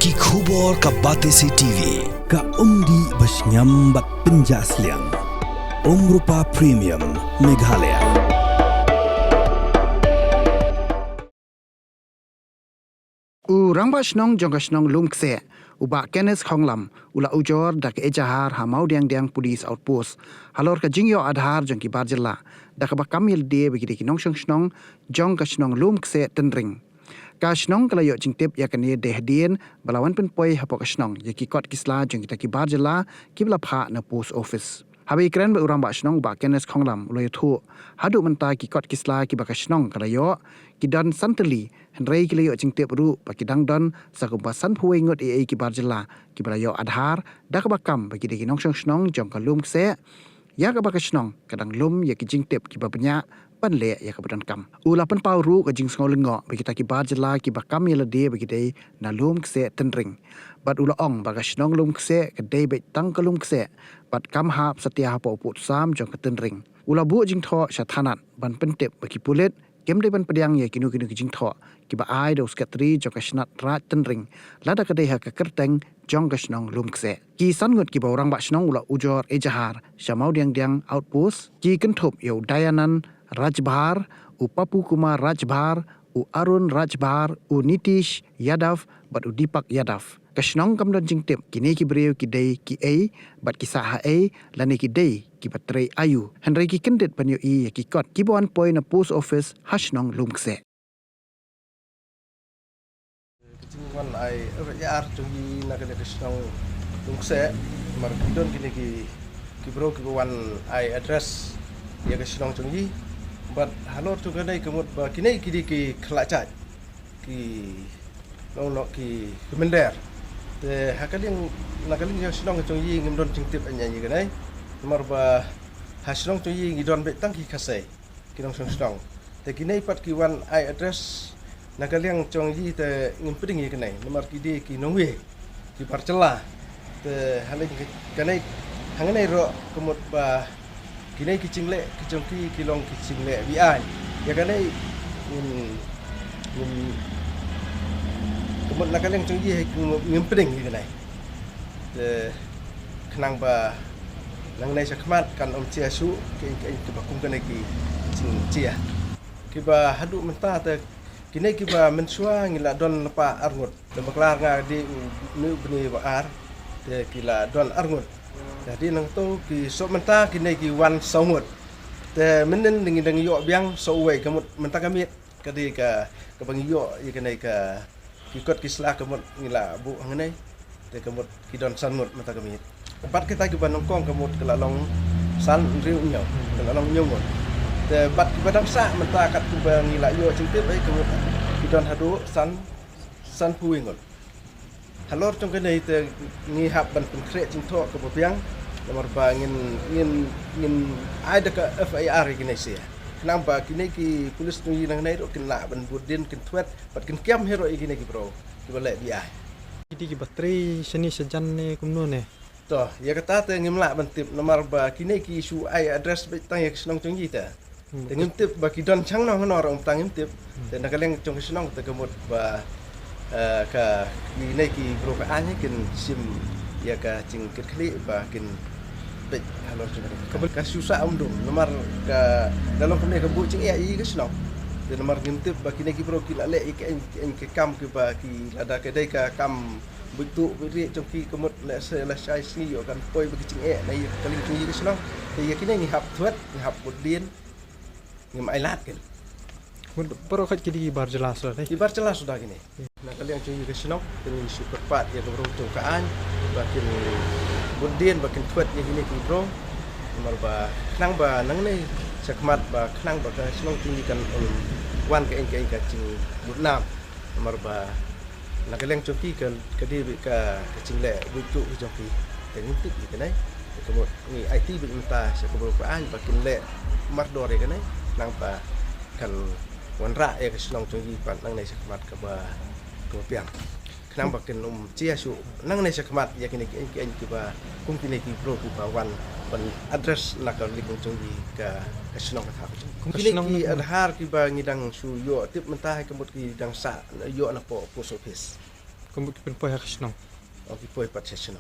Ki khubor ka Batesi TV ka umdi basnyam bak penjaslian Rupa Premium Meghalaya. Rangba snong jongka snong lumkse uba Kenneth Khonglam ula ujor dak ejahar hamau diang police outpost halor ka jingyo adhar jongki barjela dak ba kamil de bagi ki nong snong jongka snong lumkse tenring ka snong kala yo jingtip yakane dehdien balawan pen poi hapok snong yaki kot kisla jongki taki barjela kibla pha na post office Habi keren ba urang ba snong ba Kenneth Khonglam ula yothu hadu menta ki kot kisla ki ba snong kala yo ki dan santeli henrei ki layo jingtip ru ba ki dang don sakumpa san phuai ngot ki barjela ki ba yo adhar dak ba kam ba ki de ki nong snong jong ka lum se ya ka ba ka snong kadang lum ya ki jingtip ki ba pnya pan le ya ka badan kam ula pan pau ru ka jing sngo lengo ba ki ta ki barjela ki ba kam ya de ba ki de na lum se tenring bat ula ong ba ka snong lum se ka de be tang ka lum se bat kam hap setia hapo put sam jong ka tenring ula bu jing tho sha thanat ban pentep ba ki pulet kem de ban pediang ye kinu ki jing tho ki ba ai dos katri jong ka snat rat tenring lada ka de ha ka kerteng jong ka snong lum se ki san ngot ki ba orang ba snong ula ujor ejahar shamau diang outpost ki kenthop yo dayanan Rajbhar, Papu Kumar Rajbhar, Arun Rajbhar, Nitish Yadav, bat Deepak Yadav. Kashnong kam don jingtip kini ki breu ki dei ki ai bat ki saha ai lani ki dei ki batrei ayu. Henry ki kendet panyo i ki kot ki bon poi na post office hashnong lumkse. Kecingwan ai yar tungi na kene kashnong lumkse mar kidon kini ki bro ki wan ai address ya kashnong tungi but halor tu kanai kemut ba kinai kidi ki khlacaj ki no ki kemender te hakaling nakaling yang sinong chung yi ngim don jingtip anya yi kanai mar ba hasinong chung yi ngidon be tang ki khasai kinong sinong te kinai pat ki wan ai address nakaling chung yi te ngim piding yi kanai mar kidi ki nongwe ki parcela te haling kanai hanganai ro kemut ba kinai kicing kicongki kilong kicing le bi ai ya kanai kemut nakaleng chongji ngim peding ni kanai te khnang ba nang nai sakmat kan om chia su ke ba kum kanai ki cing chia ki ba hadu menta te kinai ki ba mensua ngila don pa arngut te baklar nga di nu bni ba ar te kila don arngut jadi nang tu ki so menta kini ki wan saumut te menen dengan dang yo biang so we kamut menta kami kadi ka bang yo i kanai ka ki kot ki sla kamut ngila bu hangnai te kamut ki don sanmut menta kami tempat kita ki banong kong kamut kelalong san riu nyau kelalong nyau te bat ki badang sa menta kat ku bang ngila yo cingtip ai kamut ki don hadu san puingon halor trong cái này thì nghi hạp bằng phần khệ chính thọ của bộ piang là một vài nghìn ai được FIR cái này xí nam và cái này cái police nuôi năng này rồi kinh lạ bằng bột điên kinh thuét và kinh kem hero cái này cái bro cái bả lệ bị ai cái battery seni sejan ne kumno ne to ya kata te ngim lạ bằng tip nomor ba cái này cái su ai address bị tăng ya senong trong gì ta te ngim tip ba cái don chang nó orang tăng ngim tip te nak kaleng trong cái senong te kemut ba ka ni ki bro ka anya kin sim ya ka cing kli ba kin be halo ka ka susah dum nomor ka dalam kene ka bu cing ai ka sno de nomor ngintip ba kini ki bro ki la le en ke kam ki ba ki lada ke dai ka kam butu beri trong ki kemut le se la sai si yo kan poi ba ki cing nai kaling ki ka sno te ya kini ni hap thuat ni hap bud din ngim ai lat kin Pero kat kidi bar jelas lah. Ibar jelas sudah gini. Nah kalian cuy ke senok dengan super pat ya bro kaan bakin budin bakin tuat ya gini bro. Nomor ba knang ba nang ni sakmat ba knang ba ka senok tinggi kan wan ke engke cing budnam. Nomor ba nah kalian cuy ke di ka cing le butu joki. Tengin tik ni kanai. Kemudian ni IT binta sa bro kaan bakin le mardor ya kanai. Nang ba kan wanra ya ke senong tinggi pan nang nei sakmat ka ba piang kenang bakin chia su nang nei sakmat ya kini ki ba kum kini ki bro ku ba wan ban address nak ka likung tinggi ka senong ka kum kini ki adhar ki ba ngidang su yo tip mentah kemut ki dang sa yo na po post office kamu kipen poy hakisnong. Oke, poi pat session.